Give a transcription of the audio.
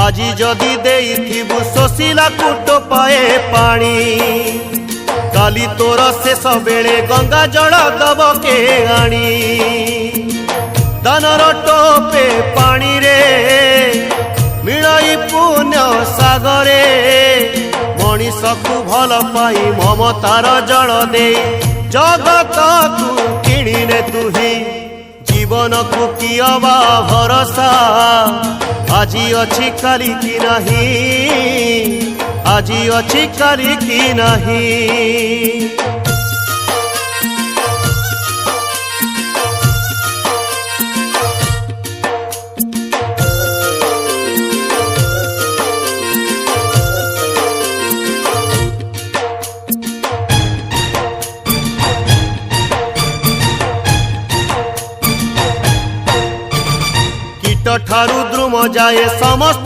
আজি যদি দেইথিবু শোষিলা কুট পায়ে পানি কালি তোর শেষ বেড়ে গঙ্গা জল দব কে আনি দানর টোপে পানি রে মিলাই পুণ্য সাগরে মଣିষকু ভাল পাই মমতার জল দে জগতকু কিଣିনে তুহি জীবনকু কি অবা ভরসা আজি অছি কালি কি নাহি আজি অছি কালি কি নাহি ठारू द्रुम जाए समस्त